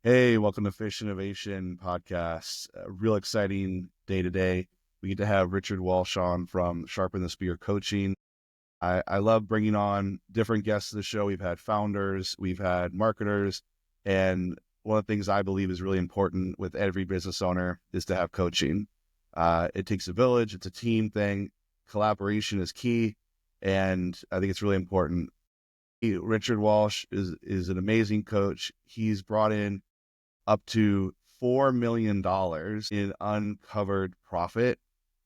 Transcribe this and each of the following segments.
Hey, welcome to Fish Innovation Podcast. A real exciting day today. We get to have Richard Walsh on from Sharpen the Spear Coaching. I love bringing on different guests to the show. We've had founders, we've had marketers, and one of the things I believe is really important with every business owner is to have coaching. It takes a village. It's a team thing. Collaboration is key, and I think it's really important. Richard Walsh is an amazing coach. He's brought in up to $4 million in uncovered profit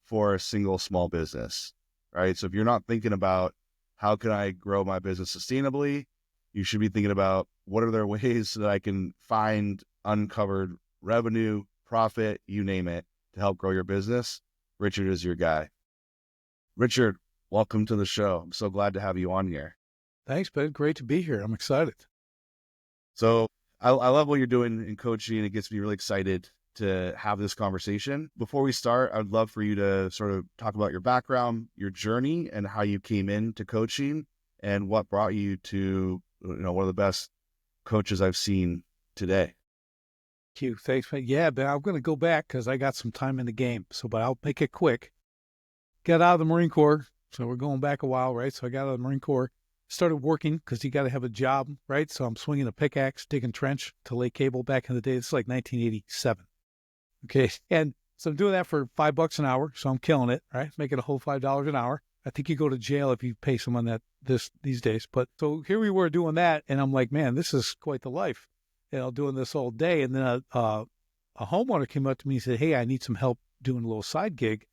for a single small business, right? So if you're not thinking about how can I grow my business sustainably, you should be thinking about what are there ways that I can find uncovered revenue, profit, you name it, to help grow your business. Richard is your guy. Richard, welcome to the show. I'm so glad to have you on here. Thanks, Ben. Great to be here. I'm excited. So I love what you're doing in coaching. It gets me really excited to have this conversation. Before we start, I'd love for you to sort of talk about your background, your journey, and how you came into coaching and what brought you to, one of the best coaches I've seen today. Thank you. Thanks, Ben. Yeah, Ben, I'm going to go back because I got some time in the game. But I'll make it quick. Got out of the Marine Corps. So we're going back a while, right? So I got out of the Marine Corps, started working because you got to have a job, right? So I'm swinging a pickaxe, digging trench to lay cable back in the day. It's like 1987. Okay. And so I'm doing that for $5 an hour. So I'm killing it, right? Making a whole $5 an hour. I think you go to jail if you pay someone these days. But so here we were doing that. And I'm like, man, this is quite the life, doing this all day. And then a homeowner came up to me and said, hey, I need some help doing a little side gig.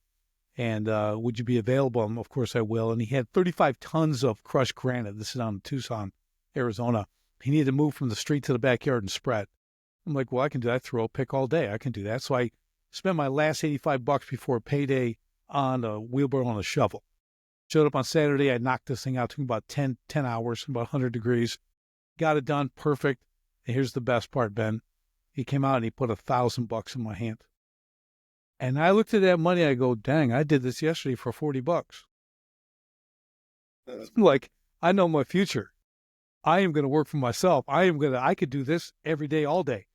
And would you be available? And of course I will. And he had 35 tons of crushed granite. This is down in Tucson, Arizona. He needed to move from the street to the backyard and spread. I'm like, well, I can do that. Throw a pick all day. I can do that. So I spent my last $85 before payday on a wheelbarrow and a shovel. Showed up on Saturday. I knocked this thing out. It took about 10 hours, about 100 degrees. Got it done. Perfect. And here's the best part, Ben. He came out and he put $1,000 in my hand. And I looked at that money. I go, dang, I did this yesterday for $40. Like, I know my future. I am going to work for myself. I could do this every day, all day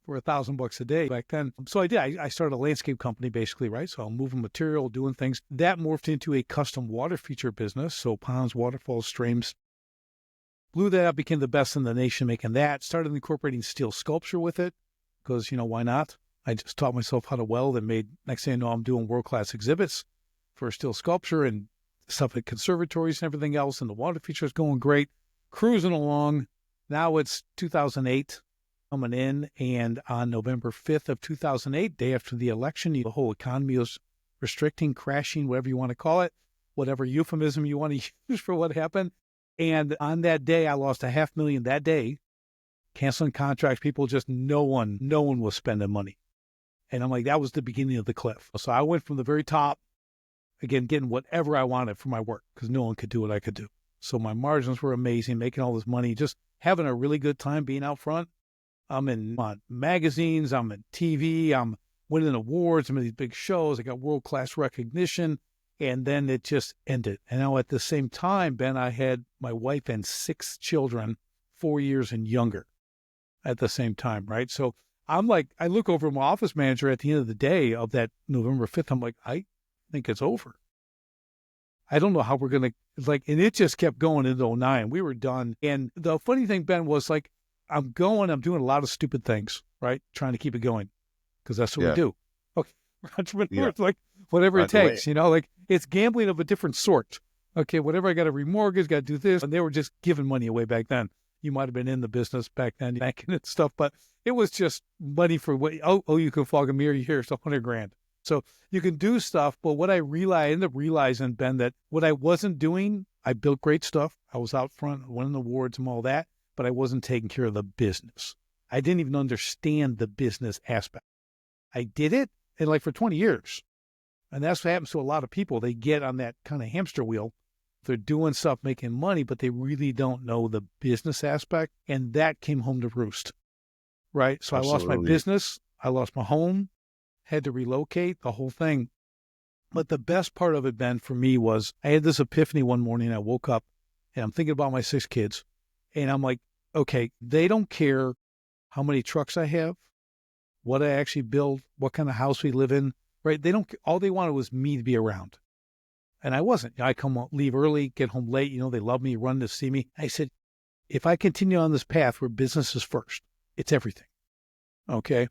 for $1,000 a day back then. So I did. I started a landscape company basically, right? So I'm moving material, doing things. That morphed into a custom water feature business. So ponds, waterfalls, streams. Blew that up, became the best in the nation making that. Started incorporating steel sculpture with it because, why not? I just taught myself how to weld and next thing I know, I'm doing world-class exhibits for steel sculpture and stuff at conservatories and everything else. And the water feature is going great, cruising along. Now it's 2008 coming in. And on November 5th of 2008, day after the election, the whole economy was restricting, crashing, whatever you want to call it, whatever euphemism you want to use for what happened. And on that day, I lost $500,000 that day, canceling contracts. People no one was spending money. And I'm like, that was the beginning of the cliff. So I went from the very top, again, getting whatever I wanted for my work because no one could do what I could do. So my margins were amazing, making all this money, just having a really good time being out front. I'm in magazines, I'm in TV, I'm winning awards, I'm in these big shows, I got world-class recognition, and then it just ended. And now at the same time, Ben, I had my wife and 6 children, 4 years and younger at the same time, right? So I'm like, I look over at my office manager at the end of the day of that November 5th. I'm like, I think it's over. I don't know how we're going to, and it just kept going into 2009. We were done. And the funny thing, Ben, was I'm doing a lot of stupid things, right? Trying to keep it going because that's what we do. Okay. Entrepreneurs, whatever it takes, it's gambling of a different sort. Okay. Whatever I got to remortgage, got to do this. And they were just giving money away back then. You might have been in the business back then, banking and stuff, but it was just money for what, you can fog a mirror, here's $100,000. So you can do stuff, but what I ended up realizing, Ben, that what I wasn't doing, I built great stuff. I was out front, winning awards and all that, but I wasn't taking care of the business. I didn't even understand the business aspect. I did it for 20 years. And that's what happens to a lot of people. They get on that kind of hamster wheel. They're doing stuff, making money, but they really don't know the business aspect. And that came home to roost, right? So Absolutely. I lost my business. I lost my home, had to relocate, the whole thing. But the best part of it, Ben, for me was I had this epiphany one morning. I woke up and I'm thinking about my 6 kids. And I'm like, okay, they don't care how many trucks I have, what I actually build, what kind of house we live in, right? All they wanted was me to be around. And I wasn't. I leave early, get home late. They love me, run to see me. I said, if I continue on this path where business is first, it's everything. Okay.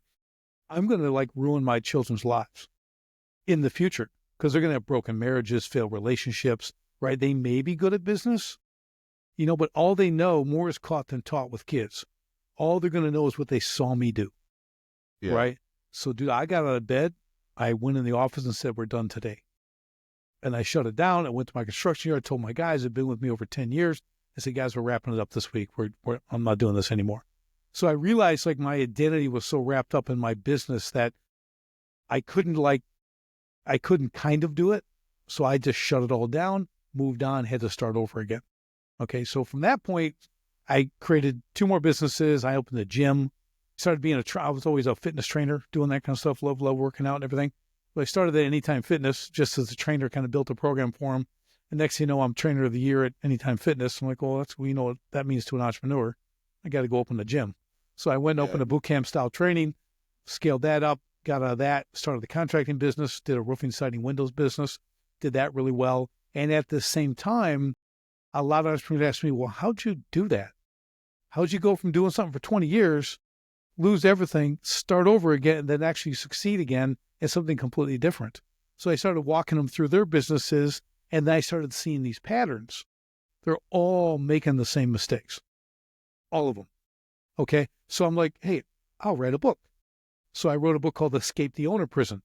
I'm going to ruin my children's lives in the future because they're going to have broken marriages, failed relationships, right? They may be good at business, but all they know, more is caught than taught with kids. All they're going to know is what they saw me do. Yeah. Right. So, dude, I got out of bed. I went in the office and said, we're done today. And I shut it down. I went to my construction yard. I told my guys who've been with me over 10 years. I said, guys, we're wrapping it up this week. I'm not doing this anymore. So I realized my identity was so wrapped up in my business that I couldn't kind of do it. So I just shut it all down, moved on, had to start over again. Okay. So from that point, I created 2 more businesses. I opened a gym, started being I was always a fitness trainer, doing that kind of stuff, love working out and everything. But I started at Anytime Fitness just as a trainer, kind of built a program for them. And next thing you know, I'm trainer of the year at Anytime Fitness. I'm like, well, we know what that means to an entrepreneur. I got to go open a gym. So I went and opened a boot camp style training, scaled that up, got out of that, started the contracting business, did a roofing, siding, windows business, did that really well. And at the same time, a lot of entrepreneurs ask me, well, how'd you do that? How'd you go from doing something for 20 years, lose everything, start over again, and then actually succeed again in something completely different? So I started walking them through their businesses, and then I started seeing these patterns. They're all making the same mistakes. All of them. Okay. So I'm like, hey, I'll write a book. So I wrote a book called Escape the Owner Prison.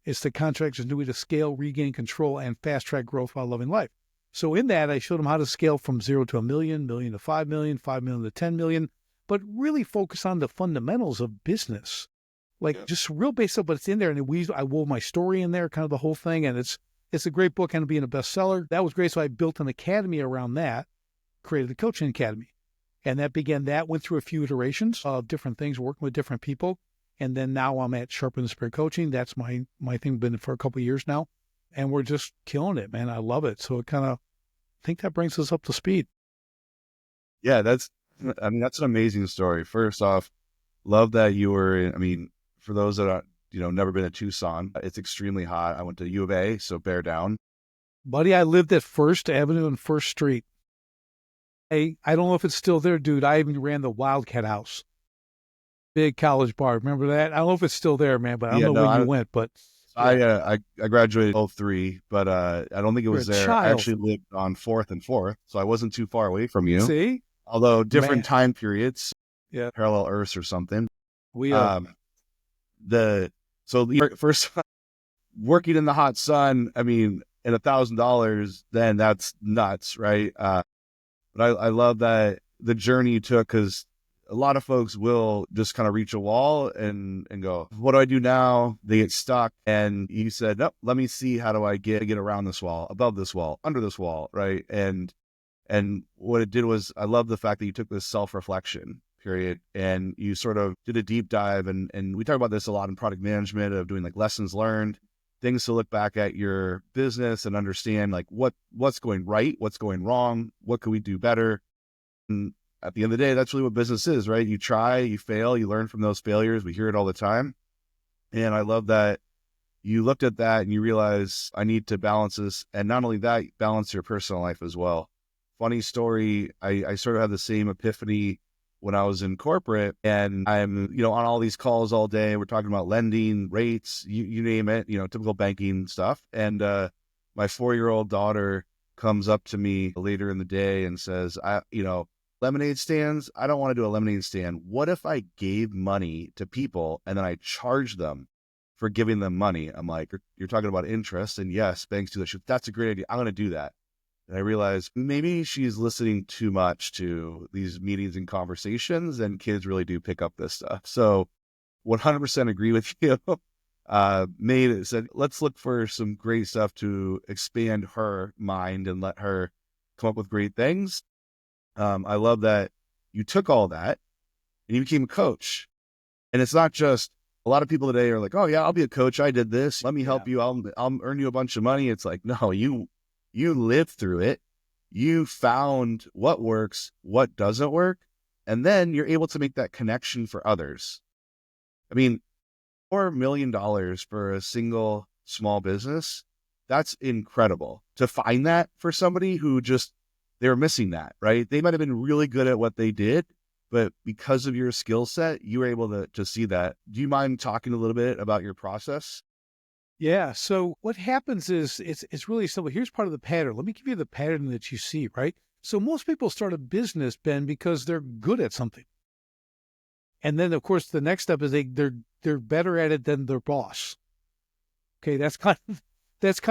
It's the contractor's new way to scale, regain control, and fast track growth while loving life. So in that, I showed them how to scale from 0 to $1 million, $1 million to $5 million, $5 million to $10 million, but really focus on the fundamentals of business. Just real basic, but it's in there. And I wove my story in there, kind of the whole thing. And it's a great book and being a bestseller. That was great. So I built an academy around that, created a coaching academy. And that went through a few iterations of different things, working with different people. And then now I'm at Sharpen the Spirit Coaching. That's my thing, been for a couple of years now. And we're just killing it, man. I love it. So I think that brings us up to speed. Yeah, that's an amazing story. First off, love that you were, for those that are, never been to Tucson, it's extremely hot. I went to U of A, so bear down. Buddy, I lived at First Avenue and First Street. I don't know if it's still there, dude. I even ran the Wildcat House. Big college bar. Remember that? I don't know if it's still there, man, but I don't know when you went. But I graduated 03, but I don't think it was there. I actually lived on 4th and 4th, so I wasn't too far away from you. See? Although different time periods, parallel Earths or something. We are. First working in the hot sun, at $1,000, then that's nuts, right? But I love that the journey you took, because a lot of folks will just kind of reach a wall and go, what do I do now? They get stuck. And you said, no, let me see, how do I get around this wall, above this wall, under this wall, right? And what it did was, I love the fact that you took this self-reflection period and you sort of did a deep dive. And we talk about this a lot in product management, of doing lessons learned, things to look back at your business and understand what's going right, what's going wrong, what could we do better. And at the end of the day, that's really what business is, right? You try, you fail, you learn from those failures. We hear it all the time. And I love that you looked at that and you realize, I need to balance this. And not only that, balance your personal life as well. Funny story, I sort of had the same epiphany when I was in corporate, and I'm, on all these calls all day. We're talking about lending, rates, you name it, typical banking stuff. And my 4-year-old daughter comes up to me later in the day and says, lemonade stands, I don't want to do a lemonade stand. What if I gave money to people and then I charged them for giving them money? I'm like, you're talking about interest, and yes, banks do that. That's a great idea. I'm going to do that. And I realized maybe she's listening too much to these meetings and conversations, and kids really do pick up this stuff. So 100% agree with you. Said, let's look for some great stuff to expand her mind and let her come up with great things. I love that you took all that and you became a coach. And it's not just, a lot of people today are like, oh yeah, I'll be a coach. I did this. Let me help you. I'll earn you a bunch of money. It's like, no, you lived through it. You found what works, what doesn't work, And then you're able to make that connection for others. I mean, $4 million for a single small business, that's incredible. To find that for somebody who just, they're missing that, right? They might have been really good at what they did, but because of your skill set, you were able to see that. Do you mind talking a little bit about your process? Yeah. So what happens is it's really simple. Here's part of the pattern. Let me give you the pattern that you see, right? So most people start a business, Ben, because they're good at something. And then of course the next step is they're better at it than their boss. Okay, that's kind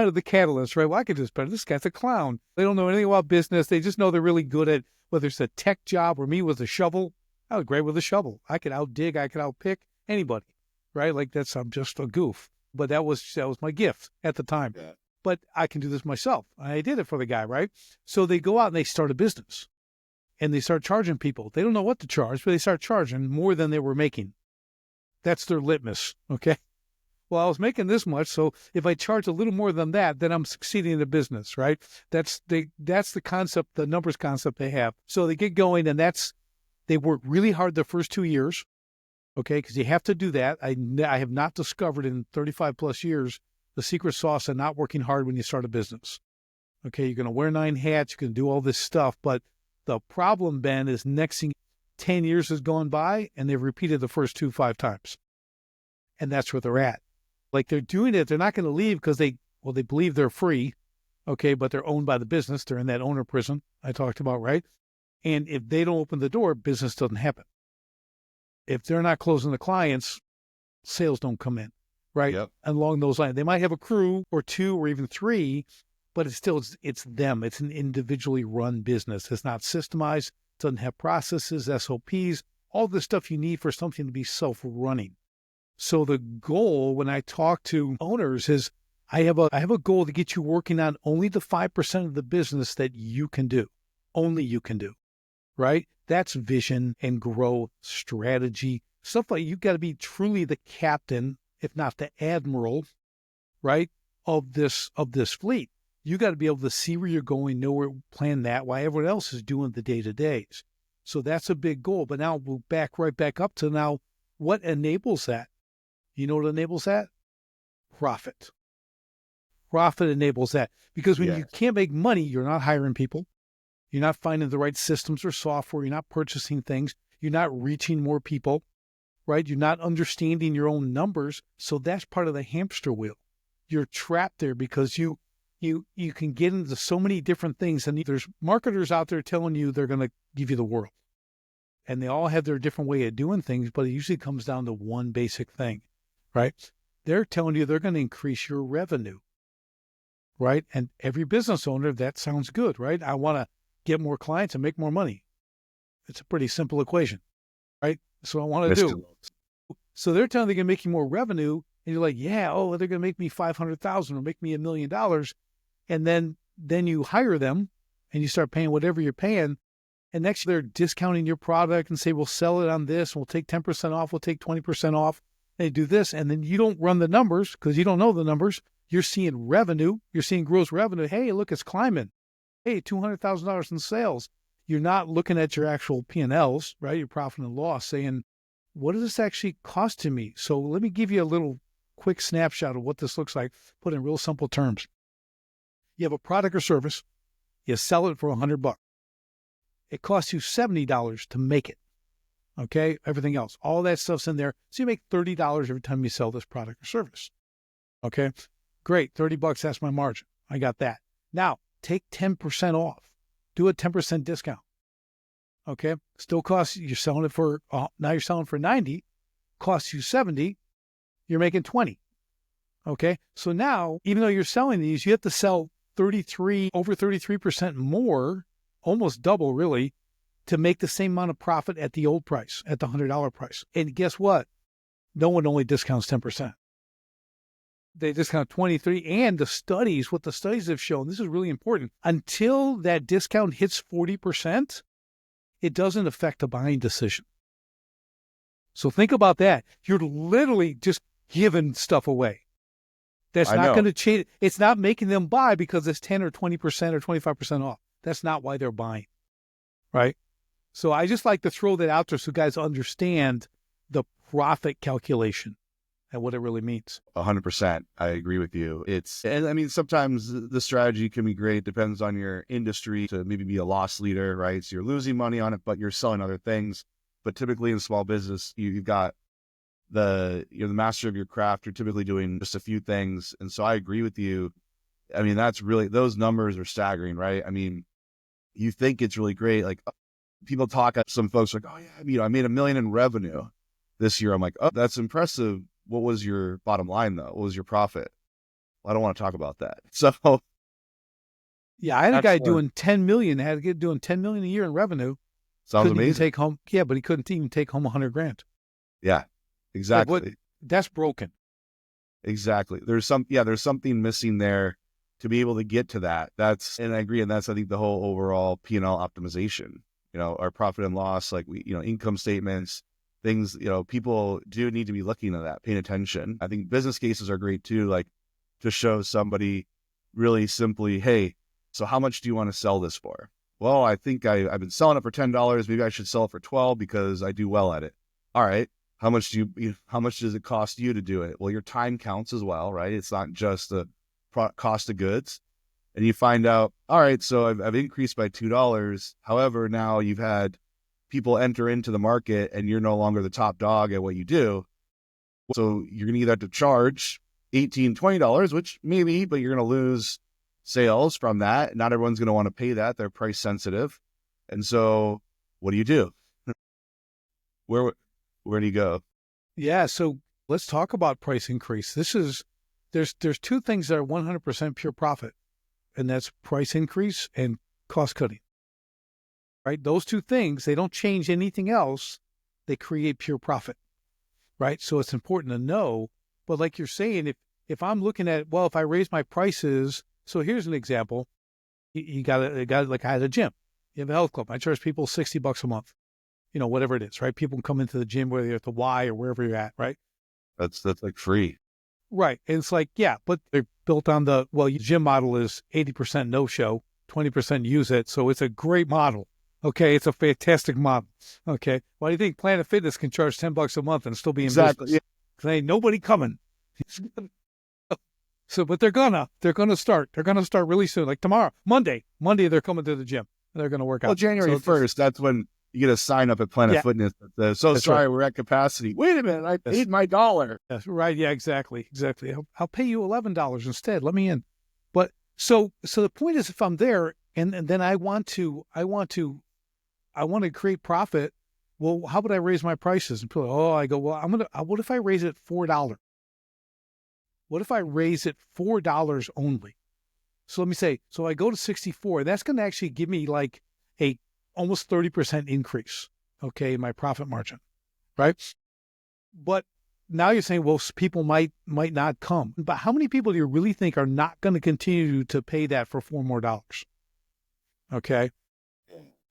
of the catalyst, right? Well, I could do this better. This guy's a clown. They don't know anything about business. They just know they're really good at whether it's a tech job or me with a shovel. I was great with a shovel. I could outdig, I could outpick anybody, right? Like I'm just a goof. But that was my gift at the time. Yeah. But I can do this myself. I did it for the guy, right? So they go out and they start a business and they start charging people. They don't know what to charge, but they start charging more than they were making. That's their litmus, okay? Well, I was making this much, so if I charge a little more than that, then I'm succeeding in the business, right? That's the concept, the numbers concept they have. So they get going, and they work really hard the first 2 years, okay? Because you have to do that. I have not discovered in 35 plus years the secret sauce of not working hard when you start a business. Okay, you're going to wear 9 hats, you're going to do all this stuff, but the problem, Ben, is next thing 10 years has gone by, and they've repeated the first 2 5 times. And that's where they're at. Like they're doing it, they're not going to leave because they believe they're free, okay, but they're owned by the business. They're in that owner prison I talked about, right? And if they don't open the door, business doesn't happen. If they're not closing the clients, sales don't come in, right? Yep. Along those lines. They might have a crew or 2 or even 3, but it's them. It's an individually run business. It's not systemized. It doesn't have processes, SOPs, all the stuff you need for something to be self-running. So the goal when I talk to owners is I have a goal to get you working on only the 5% of the business that you can do. Only you can do, right? That's vision and growth, strategy, stuff like you've got to be truly the captain, if not the admiral, right, of this fleet. You got to be able to see where you're going, know where, plan that, while everyone else is doing the day-to-days. So that's a big goal. But now we'll right back up to now what enables that? You know what enables that? Profit. Profit enables that. Because when you can't make money, you're not hiring people. You're not finding the right systems or software. You're not purchasing things. You're not reaching more people, right? You're not understanding your own numbers. So that's part of the hamster wheel. You're trapped there because you can get into so many different things. And there's marketers out there telling you they're going to give you the world. And they all have their different way of doing things, but it usually comes down to one basic thing. Right? They're telling you they're going to increase your revenue, right? And every business owner, that sounds good, right? I want to get more clients and make more money. It's a pretty simple equation, right? That's what I want to do. So they're telling you they're going to make you more revenue, and you're like, yeah, they're going to make me $500,000 or make me $1 million. And then you hire them and you start paying whatever you're paying. And next they're discounting your product and say, we'll sell it on this. We'll take 10% off. We'll take 20% off. They do this, and then you don't run the numbers because you don't know the numbers. You're seeing revenue. You're seeing gross revenue. Hey, look, it's climbing. Hey, $200,000 in sales. You're not looking at your actual P&Ls, right? Your profit and loss, saying, what is this actually costing me? So let me give you a little quick snapshot of what this looks like, put in real simple terms. You have a product or service. You sell it for $100. It costs you $70 to make it. Okay, everything else, all that stuff's in there. So you make $30 every time you sell this product or service. Okay, great, $30, that's my margin. I got that. Now, take 10% off. Do a 10% discount. Okay, still costs, you're selling it for, now you're selling for 90, costs you 70, you're making 20. Okay, so now, even though you're selling these, you have to sell over 33% more, almost double really, to make the same amount of profit at the old price, at the $100 price. And guess what? No one only discounts 10%. They discount 23. And what the studies have shown, this is really important, until that discount hits 40%, it doesn't affect the buying decision. So think about that. You're literally just giving stuff away. That's not going to change. It's not making them buy because it's 10 or 20% or 25% off. That's not why they're buying, right? So I just like to throw that out there so guys understand the profit calculation and what it really means. 100%. I agree with you. And I mean, sometimes the strategy can be great. Depends on your industry to maybe be a loss leader, right? So you're losing money on it, but you're selling other things. But typically in small business, you've got you're the master of your craft. You're typically doing just a few things. And so I agree with you. I mean, those numbers are staggering, right? I mean, you think it's really great. Like people talk, some folks are like, oh yeah, I made $1 million in revenue this year. I'm like, oh, that's impressive. What was your bottom line though? What was your profit? Well, I don't want to talk about that. So yeah, I had a guy doing 10 million, had to get doing 10 million a year in revenue. Sounds couldn't amazing. Even take home, yeah, but he couldn't even take home 100 grand. Yeah, exactly. Like that's broken. Exactly. There's something missing there to be able to get to that. And I agree. And that's, I think, the whole overall P&L optimization, our profit and loss, like income statements, things, people do need to be looking at that, paying attention. I think business cases are great too, like to show somebody really simply, hey, so how much do you want to sell this for? Well, I think I've been selling it for $10. Maybe I should sell it for 12 because I do well at it. All right. How much does it cost you to do it? Well, your time counts as well, right? It's not just the cost of goods. And you find out, all right, so I've increased by $2. However, now you've had people enter into the market and you're no longer the top dog at what you do. So you're going to either have to charge $18, $20, which maybe, but you're going to lose sales from that. Not everyone's going to want to pay that. They're price sensitive. And so what do? Where do you go? Yeah. So let's talk about price increase. There's two things that are 100% pure profit, and that's price increase and cost cutting, right? Those two things, they don't change anything else. They create pure profit, right? So it's important to know, but like you're saying, if I'm looking at, well, if I raise my prices, so here's an example. You got like I had a gym, you have a health club. I charge people $60 a month. Whatever it is, right? People can come into the gym, whether you're at the Y or wherever you're at, right? That's like free. Right. And it's like, yeah, but they're built on your gym model is 80% no show, 20% use it. So it's a great model. Okay. It's a fantastic model. Okay. Why do you think Planet Fitness can charge $10 a month and still be in business? Yeah. Because ain't nobody coming. So, but they're gonna start really soon. Like tomorrow, Monday, they're coming to the gym. They're going to work out. Well, January 1st, that's when you get a sign up at Planet Fitness that says, so sorry, we're at capacity. Wait a minute, I paid my $1. That's right. Yeah, exactly. I'll pay you $11 instead. Let me in. But so the point is, if I'm there and then I want to create profit, well, how would I raise my prices? And people, I go, well, what if I raise it $4? What if I raise it $4 only? So let me say, so I go to 64, that's going to actually give me like a almost 30% increase, okay, in my profit margin, right? But now you're saying, well, people might not come. But how many people do you really think are not going to continue to pay that for $4 more? Okay.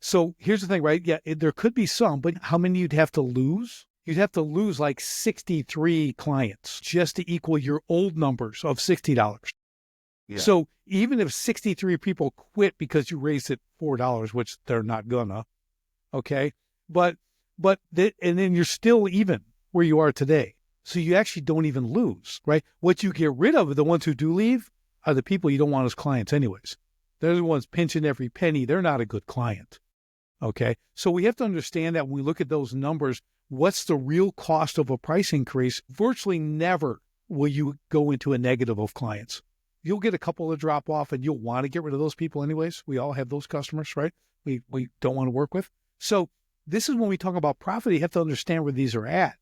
So here's the thing, right? Yeah, there could be some, but how many you'd have to lose? You'd have to lose like 63 clients just to equal your old numbers of $60. Yeah. So even if 63 people quit because you raised it $4, which they're not gonna, okay, but and then you're still even where you are today. So you actually don't even lose, right? What you get rid of, the ones who do leave, are the people you don't want as clients anyways. They're the ones pinching every penny. They're not a good client, okay? So we have to understand that when we look at those numbers, what's the real cost of a price increase? Virtually never will you go into a negative of clients. You'll get a couple of drop off and you'll want to get rid of those people anyways. We all have those customers, right? We don't want to work with. So this is when we talk about profit, you have to understand where these are at.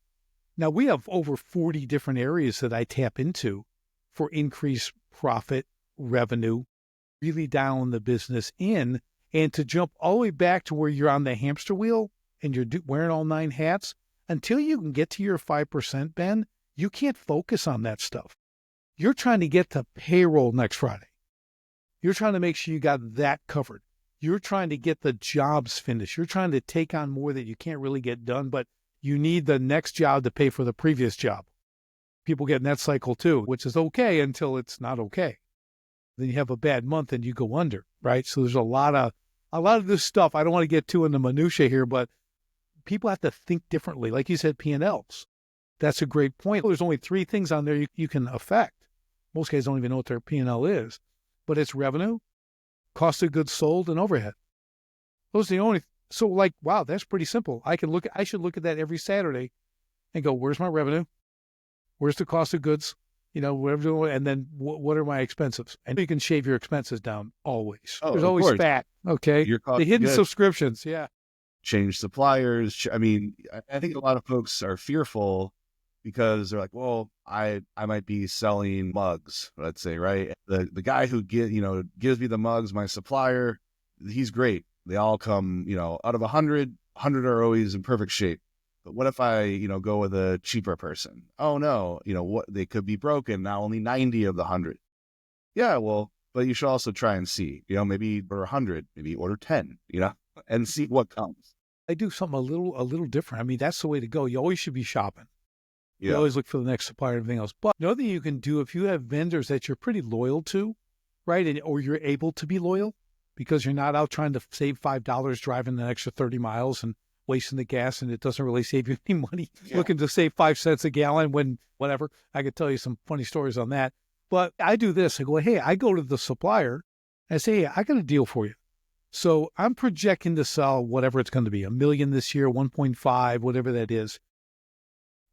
Now we have over 40 different areas that I tap into for increased profit, revenue, really dialing the business in, and to jump all the way back to where you're on the hamster wheel and you're wearing all 9 hats. Until you can get to your 5%, Ben, you can't focus on that stuff. You're trying to get to payroll next Friday. You're trying to make sure you got that covered. You're trying to get the jobs finished. You're trying to take on more that you can't really get done, but you need the next job to pay for the previous job. People get in that cycle too, which is okay until it's not okay. Then you have a bad month and you go under, right? So there's a lot of a lot of this stuff, I don't want to get too into minutia here, but people have to think differently. Like you said, P&Ls. That's a great point. There's only 3 things on there you can affect. Most guys don't even know what their P&L is, but it's revenue, cost of goods sold, and overhead. Those are the only. So like, wow, that's pretty simple. I should look at that every Saturday and go, where's my revenue? Where's the cost of goods? Whatever, and then what are my expenses? And you can shave your expenses down always. Oh, There's of always course. fat. Okay. Your cost The of hidden goods, subscriptions. Yeah. change suppliers. I mean, I think a lot of folks are fearful because they're like, well, I might be selling mugs, let's say, right? The guy who gives me the mugs, my supplier, he's great. They all come, out of 100 are always in perfect shape. But what if I, go with a cheaper person? Oh no, what, they could be broken. Now only 90 of the 100. Yeah, well, but you should also try and see, maybe order 100, maybe order 10, and see what comes. I do something a little different. I mean, that's the way to go. You always should be shopping. You Yeah, always look for the next supplier and everything else. But another thing you can do, if you have vendors that you're pretty loyal to, right, or you're able to be loyal because you're not out trying to save $5 driving an extra 30 miles and wasting the gas, and it doesn't really save you any money, looking to save 5 cents a gallon when whatever. I could tell you some funny stories on that. But I do this. I go, hey, I go to the supplier and I say, hey, I got a deal for you. So I'm projecting to sell whatever it's going to be, 1 million this year, 1.5, whatever that is.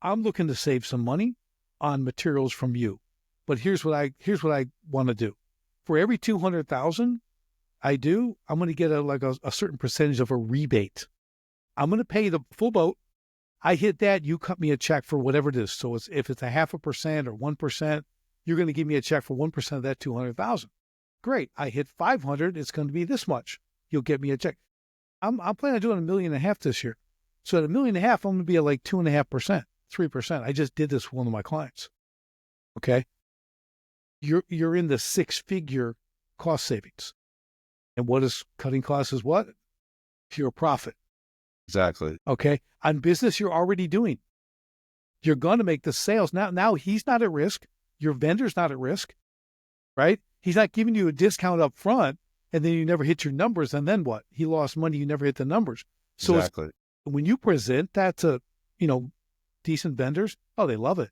I'm looking to save some money on materials from you. But here's what I want to do. For every 200,000 I do, I'm going to get a certain percentage of a rebate. I'm going to pay the full boat. I hit that, you cut me a check for whatever it is. So if it's 0.5% or 1%, you're going to give me a check for 1% of that 200,000. Great. I hit 500, it's going to be this much. You'll get me a check. I'm planning on doing 1.5 million this year. So at 1.5 million, I'm going to be at like 2.5%, 3%. I just did this for one of my clients. Okay. You're in the 6-figure cost savings. And what is cutting costs is what? Pure profit. exactly. Okay. On business you're already doing. You're going to make the sales. Now he's not at risk. Your vendor's not at risk, right? He's not giving you a discount up front and then you never hit your numbers. And then what? He lost money. You never hit the numbers. So Exactly. when you present that to, decent vendors, oh, they love it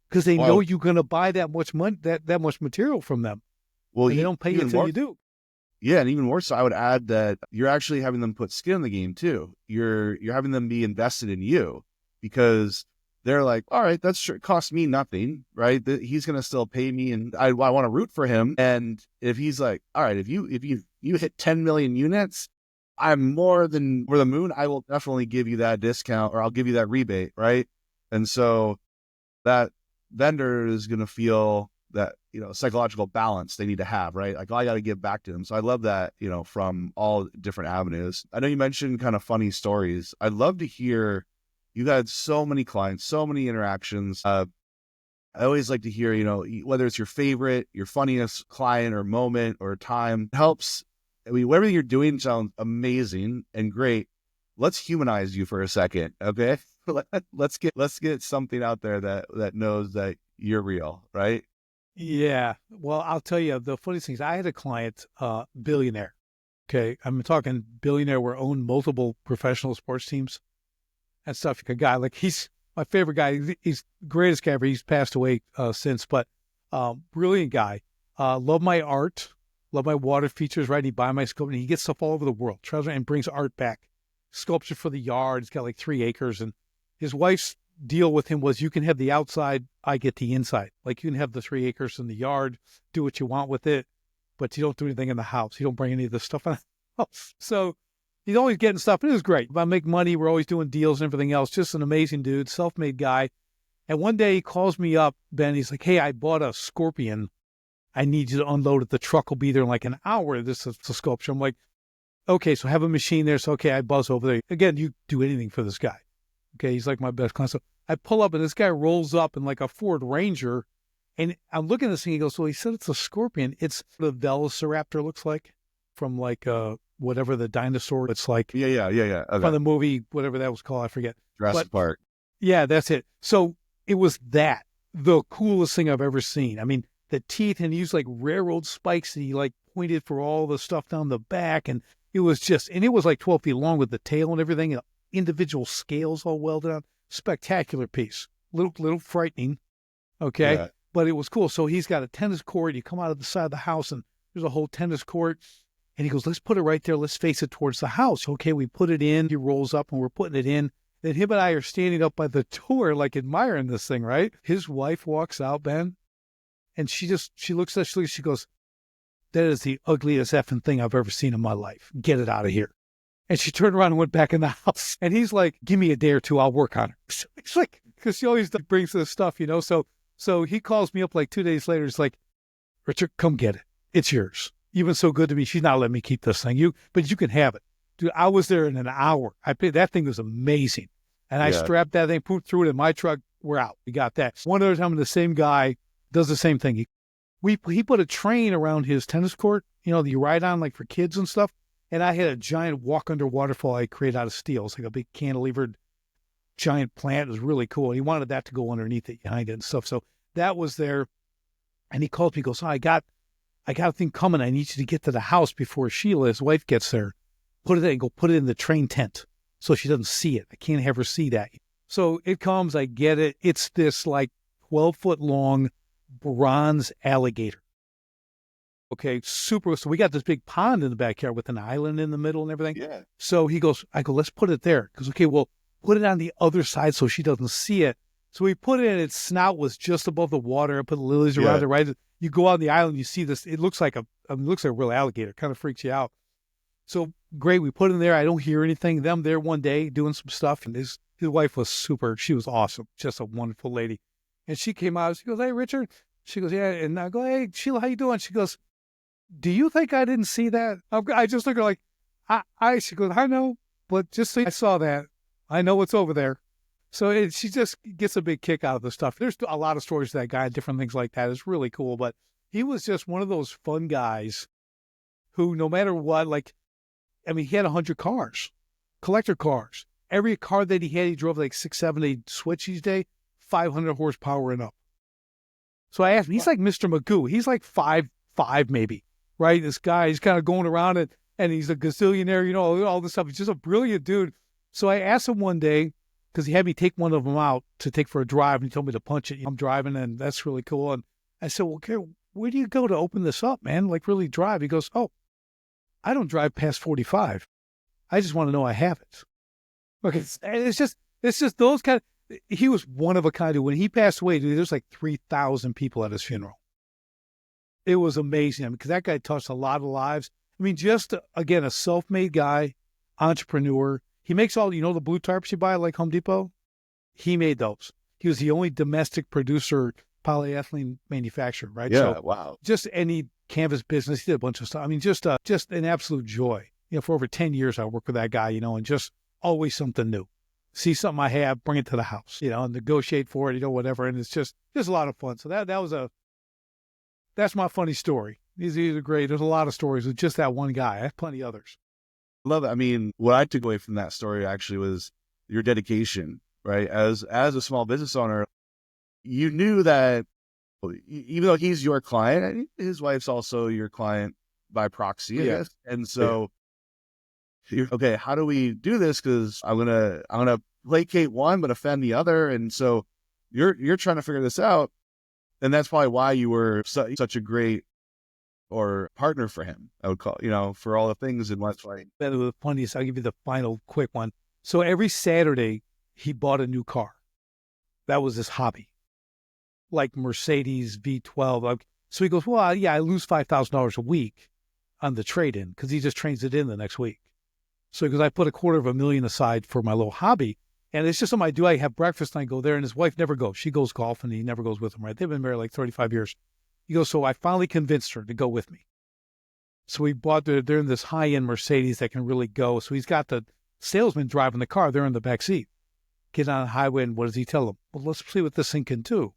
because they know you're going to buy that much money, that much material from them. Well, and they don't pay you until you do. Yeah, and even more so, I would add that you're actually having them put skin in the game too. You're having them be invested in you because they're like, all right, that's sure, it costs me nothing, right? He's going to still pay me, and I want to root for him. And if he's like, all right, if you hit 10 million units, I'm more than over the moon. I will definitely give you that discount, or I'll give you that rebate, right? And so that vendor is going to feel that, psychological balance they need to have, right? Like, I got to give back to them. So I love that, from all different avenues. I know you mentioned kind of funny stories. I'd love to hear, you've had so many clients, so many interactions. I always like to hear, whether it's your favorite, your funniest client or moment or time. It helps. I mean, whatever you're doing sounds amazing and great. Let's humanize you for a second. Okay. Let's get something out there that knows that you're real, right? Yeah. Well, I'll tell you, the funniest thing is I had a client, billionaire. Okay. I'm talking billionaire where owned multiple professional sports teams and stuff. A guy, like, he's my favorite guy. He's the greatest guy ever. He's passed away since, but brilliant guy. Love my art. Love my water features, right? He buy my sculpture. He gets stuff all over the world. Travels and brings art back. Sculpture for the yard. He's got like 3 acres. And his wife's deal with him was, you can have the outside, I get the inside. Like, you can have the 3 acres in the yard, do what you want with it, but you don't do anything in the house. You don't bring any of the stuff in the house. So he's always getting stuff. And it was great. I make money. We're always doing deals and everything else. Just an amazing dude, self-made guy. And one day he calls me up, Ben. He's like, hey, I bought a scorpion. I need you to unload it. The truck will be there in like an hour. This is the sculpture. I'm like, okay, so have a machine there. So, okay, I buzz over there. Again, you do anything for this guy. Okay, he's like my best client. So I pull up and this guy rolls up in like a Ford Ranger. And I'm looking at this thing. He goes, well, he said it's a scorpion. It's the Velociraptor looks like from like whatever the dinosaur it's like. Yeah. Okay. From the movie, whatever that was called, I forget. Jurassic Park. Yeah, that's it. So it was the coolest thing I've ever seen. I mean, the teeth, and he used like railroad spikes, and he like pointed for all the stuff down the back, and It was just, and it was like 12 feet long with the tail and everything, and individual scales all welded on. Spectacular piece. Little frightening, okay? Yeah. But it was cool. So he's got a tennis court. You come out of the side of the house, and there's a whole tennis court. And he goes, let's put it right there. Let's face it towards the house. Okay, we put it in. He rolls up, and we're putting it in. Then him and I are standing up by the door, like admiring this thing, right? His wife walks out, Ben, and she looks at us, she goes, that is the ugliest effing thing I've ever seen in my life. Get it out of here. And she turned around and went back in the house. And he's like, give me a day or two, I'll work on her. So it's like, because she always brings this stuff, you know? So he calls me up like 2 days later. He's like, Richard, come get it. It's yours. You've been so good to me. She's not letting me keep this thing. But you can have it. Dude, I was there in an hour. That thing was amazing. And I strapped that thing, threw it in my truck. We're out. We got that. One other time, the same guy does the same thing. He put a train around his tennis court, you know, that you ride on like for kids and stuff. And I had a giant walk under waterfall I created out of steel. It's like a big cantilevered giant plant. It was really cool. And he wanted that to go underneath it, behind it and stuff. So that was there. And he called me, he goes, oh, I got a thing coming. I need you to get to the house before Sheila, his wife, gets there. Put it in the train tent so she doesn't see it. I can't have her see that. So it comes, I get it. It's this like 12-foot long bronze alligator. Okay, super. So we got this big pond in the backyard with an island in the middle and everything. Yeah. So I go, let's put it there. Because, okay, well, put it on the other side so she doesn't see it. So we put it in, its snout was just above the water. I put the lilies around it, right? You go on the island, you see this. It looks like a real alligator. Kind of freaks you out. So great, we put it in there. I don't hear anything. Them there one day doing some stuff. And his wife was super. She was awesome. Just a wonderful lady. And she came out. She goes, hey, Richard. She goes, yeah. And I go, hey, Sheila, how you doing? She goes, do you think I didn't see that? I just look at her like, she goes, I know, but just so I saw that. I know what's over there. So she just gets a big kick out of the stuff. There's a lot of stories to that guy, different things like that. It's really cool. But he was just one of those fun guys who, no matter what, he had 100 cars, collector cars. Every car that he had, he drove like 6, 7, 8 Switch each day, 500 horsepower and up. So I asked him, he's like Mr. Magoo. He's like 5'5" maybe, right? This guy, he's kind of going around it, and he's a gazillionaire, you know, all this stuff. He's just a brilliant dude. So I asked him one day, because he had me take one of them out to take for a drive, and he told me to punch it. I'm driving, and that's really cool. And I said, well, okay, where do you go to open this up, man? Like, really drive? He goes, oh, I don't drive past 45. I just want to know I have it. Okay, it's just those kind of, he was one of a kind. When he passed away, dude, there's like 3,000 people at his funeral. It was amazing, because that guy touched a lot of lives. I mean, just, again, a self-made guy, entrepreneur. He makes all, the blue tarps you buy at like Home Depot? He made those. He was the only domestic producer, polyethylene manufacturer, right? Yeah, so wow. Just any canvas business. He did a bunch of stuff. I mean, just an absolute joy. For over 10 years, I worked with that guy, and just always something new. See something I have, bring it to the house, and negotiate for it, whatever. And it's just a lot of fun. So that's my funny story. These are great. There's a lot of stories with just that one guy. I have plenty others. Love it. I mean, what I took away from that story actually was your dedication, right? As a small business owner, you knew that even though he's your client, his wife's also your client by proxy, I guess. And so, you're, okay, how do we do this? Because I'm gonna placate one but offend the other, and so you're trying to figure this out, and that's probably why you were such a great partner for him. I would call, for all the things in West Fight. The funniest, I'll give you the final quick one. So every Saturday he bought a new car. That was his hobby, like Mercedes V12. So he goes, well, yeah, I lose $5,000 a week on the trade-in because he just trades it in the next week. So he goes, I put $250,000 aside for my little hobby. And it's just something I do. I have breakfast and I go there, and his wife never goes. She goes golf and he never goes with him, right? They've been married like 35 years. He goes, so I finally convinced her to go with me. So we bought, they're in this high-end Mercedes that can really go. So he's got the salesman driving the car. They're in the back seat. Get on the highway, and what does he tell them? Well, let's see what this thing can do.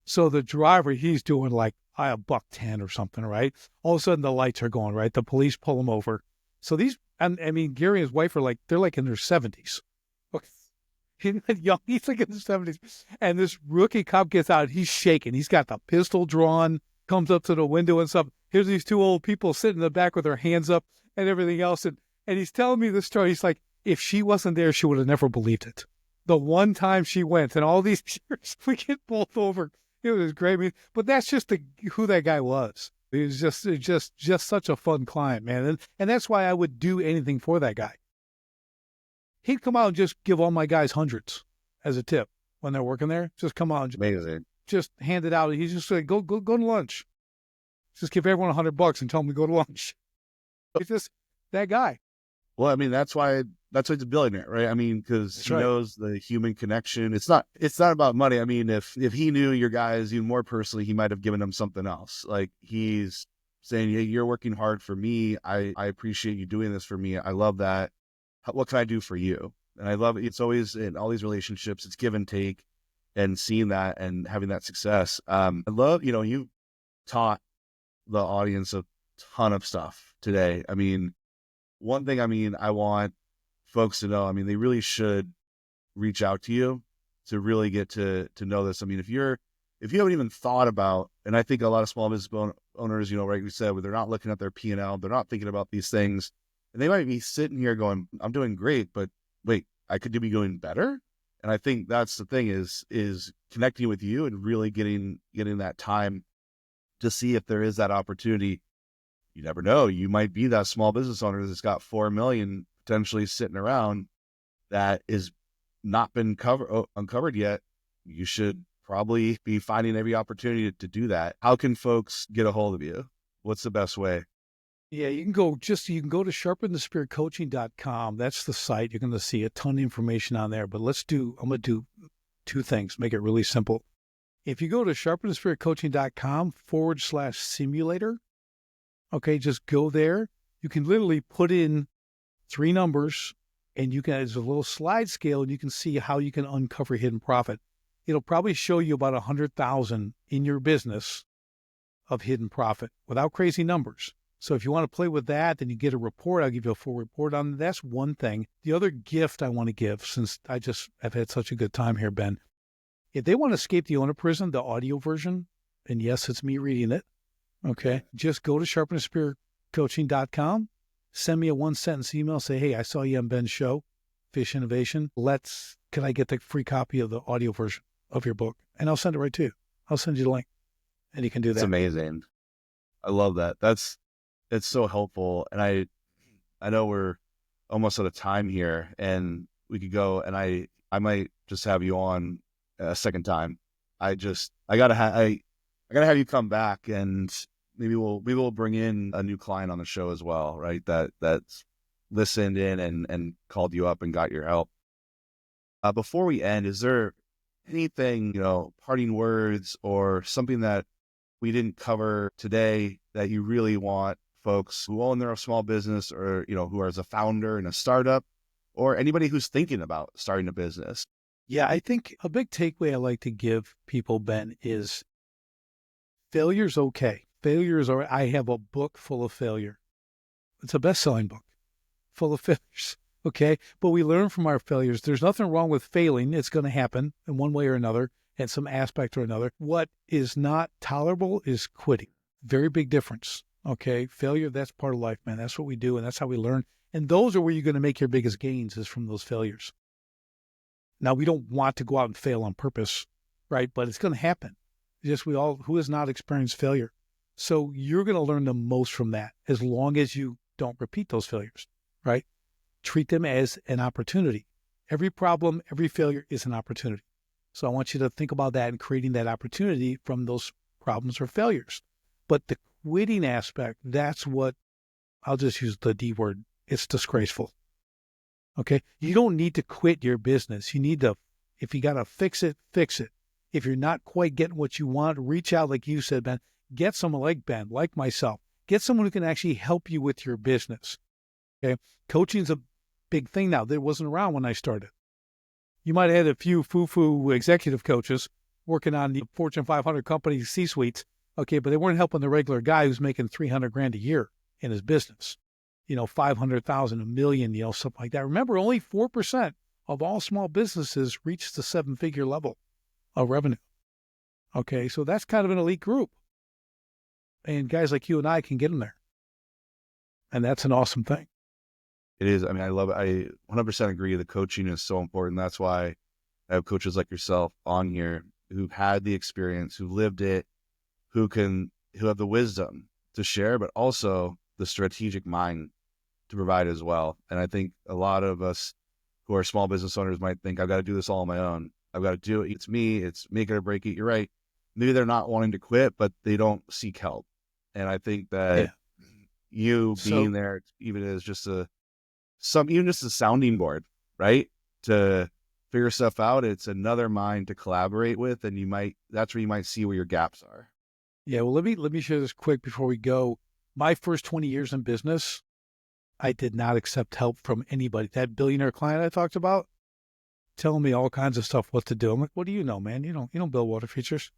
So the driver, he's doing like $110 or something, right? All of a sudden the lights are going, right? The police pull him over. So these, Gary and his wife are they're like in their 70s. Okay. He's young, he's like in his 70s. And this rookie cop gets out, he's shaking. He's got the pistol drawn, comes up to the window and stuff. here's these two old people sitting in the back with their hands up and everything else. And he's telling me the story. He's like, if she wasn't there, she would have never believed it. The one time she went, and all these years, we get both over. It was great. I mean, but that's just who that guy was. He was just such a fun client, man. And that's why I would do anything for that guy. He'd come out and just give all my guys hundreds as a tip when they're working there. Just come out and Amazing. just hand it out. He's just like, go to lunch. Just give everyone $100 and tell them to go to lunch. It's just that guy. Well, I mean, that's why he's a billionaire, right? I mean, because he knows the human connection. It's not about money. I mean, if he knew your guys even more personally, he might have given them something else. Like, he's saying, hey, you're working hard for me. I appreciate you doing this for me. I love that. What can I do for you? And I love it. It's always in all these relationships, it's give and take, and seeing that and having that success. I love, you taught the audience a ton of stuff today. I mean, one thing, I want folks to know, they really should reach out to you to really get to know this. I mean, if you haven't even thought about, and I think a lot of small business owners, like we said, where they're not looking at their P&L, they're not thinking about these things, and they might be sitting here going, I'm doing great, but wait, I could be doing better. And I think that's the thing is connecting with you and really getting that time to see if there is that opportunity. You never know. You might be that small business owner that's got 4 million potentially sitting around that is not been uncovered yet. You should probably be finding every opportunity to do that. How can folks get a hold of you? What's the best way? Yeah, you can go to sharpenthespiritcoaching.com. That's the site. You're going to see a ton of information on there. But I'm going to do two things, make it really simple. If you go to sharpenthespiritcoaching.com/simulator, okay, just go there. You can literally put in 3 numbers, and there's a little slide scale, and you can see how you can uncover hidden profit. It'll probably show you about 100,000 in your business of hidden profit without crazy numbers. So if you want to play with that, then you get a report. I'll give you a full report on that. That's one thing. The other gift I want to give, since I've had such a good time here, Ben, if they want to escape the owner prison, the audio version, and yes, it's me reading it, okay, just go to sharpenthespiritcoaching.com, send me a 1-sentence email, say, hey, I saw you on Ben's show, Fish Innovation. Can I get the free copy of the audio version of your book? And I'll send it right to you. I'll send you the link, and you can do that. It's amazing. I love that. It's so helpful. And I know we're almost out of time here, and we could go, and I might just have you on a second time. I gotta have you come back, and maybe we'll bring in a new client on the show as well, right? That's listened in and called you up and got your help. Before we end, is there anything, parting words or something that we didn't cover today that you really want folks who own their small business, or, who are as a founder in a startup, or anybody who's thinking about starting a business? Yeah, I think a big takeaway I like to give people, Ben, is failure's okay. I have a book full of failure. It's a best-selling book full of failures, okay? But we learn from our failures. There's nothing wrong with failing. It's going to happen in one way or another, in some aspect or another. What is not tolerable is quitting. Very big difference. Okay, failure, that's part of life, man. That's what we do, and that's how we learn. And those are where you're going to make your biggest gains, is from those failures. Now, we don't want to go out and fail on purpose, right? But it's going to happen. Just who has not experienced failure? So you're going to learn the most from that, as long as you don't repeat those failures, right? Treat them as an opportunity. Every problem, every failure is an opportunity. So I want you to think about that and creating that opportunity from those problems or failures. But the quitting aspect, that's what, I'll just use the D word, it's disgraceful. Okay? You don't need to quit your business. You need to, if you got to fix it, fix it. If you're not quite getting what you want, reach out, like you said, Ben. Get someone like Ben, like myself. Get someone who can actually help you with your business. Okay? Coaching's a big thing now. That wasn't around when I started. You might have had a few foo-foo executive coaches working on the Fortune 500 company C-suites. Okay, but they weren't helping the regular guy who's making $300,000 a year in his business. 500,000, $1 million, something like that. Remember, only 4% of all small businesses reach the 7-figure level of revenue. Okay, so that's kind of an elite group. And guys like you and I can get them there. And that's an awesome thing. It is. I mean, I love it. I 100% agree. The coaching is so important. That's why I have coaches like yourself on here who've had the experience, who lived it, who have the wisdom to share, but also the strategic mind to provide as well. And I think a lot of us who are small business owners might think, I've got to do this all on my own. I've got to do it. It's me. It's make it or break it. You're right. Maybe they're not wanting to quit, but they don't seek help. And I think that you being there, even as just even just a sounding board, right? To figure stuff out. It's another mind to collaborate with. And that's where you might see where your gaps are. Yeah. Well, let me share this quick before we go. My first 20 years in business, I did not accept help from anybody. That billionaire client I talked about, telling me all kinds of stuff what to do. I'm like, what do you know, man? You don't build water features.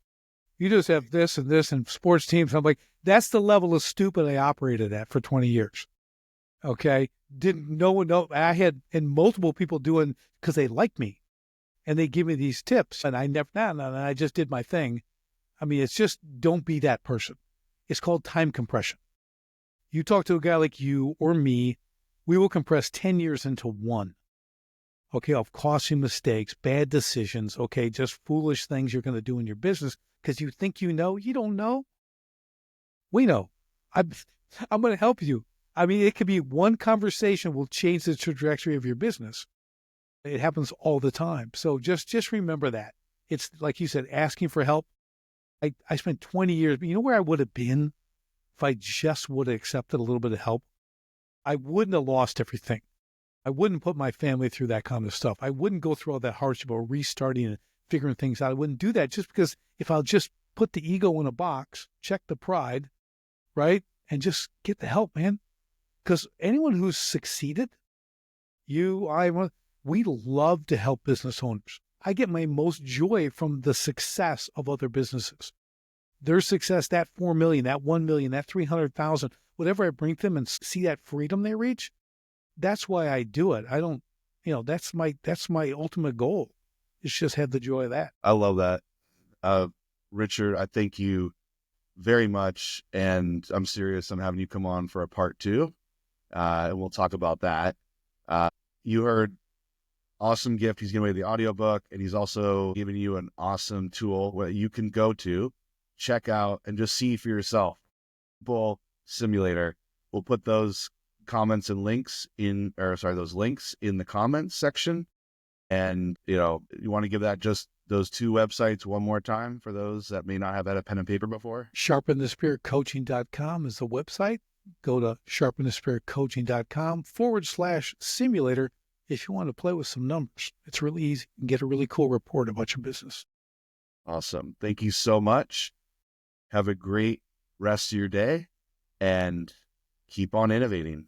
You just have this and this and sports teams. I'm like, that's the level of stupid I operated at for 20 years. Okay. Didn't no one know. I had and multiple people doing because they liked me and they give me these tips and I never, and I just did my thing. I mean, it's just don't be that person. It's called time compression. You talk to a guy like you or me, we will compress 10 years into one. Okay, of costly mistakes, bad decisions, okay, just foolish things you're going to do in your business because you think you know. You don't know. We know. I'm going to help you. I mean, it could be one conversation will change the trajectory of your business. It happens all the time. So just remember that. It's like you said, asking for help. I spent 20 years, but you know where I would have been if I just would have accepted a little bit of help? I wouldn't have lost everything. I wouldn't put my family through that kind of stuff. I wouldn't go through all that hardship of restarting and figuring things out. I wouldn't do that just because if I'll just put the ego in a box, check the pride, right? And just get the help, man. Because anyone who's succeeded, we love to help business owners. I get my most joy from the success of other businesses. Their success, that 4 million, that 1 million, that 300,000, whatever I bring them and see that freedom they reach, that's why I do it. I don't, that's my ultimate goal. It's just have the joy of that. I love that. Richard, I thank you very much. And I'm serious. I'm having you come on for a part 2. And we'll talk about that. You heard awesome gift. He's giving away the audiobook, and he's also giving you an awesome tool where you can go to, check out, and just see for yourself. Bull Simulator. We'll put those comments and links those links in the comments section. And, you want to give that just those 2 websites one more time for those that may not have had a pen and paper before. sharpenthespiritcoaching.com is the website. Go to sharpenthespiritcoaching.com/simulator if you want to play with some numbers. It's really easy and get a really cool report about your business. Awesome. Thank you so much. Have a great rest of your day and keep on innovating.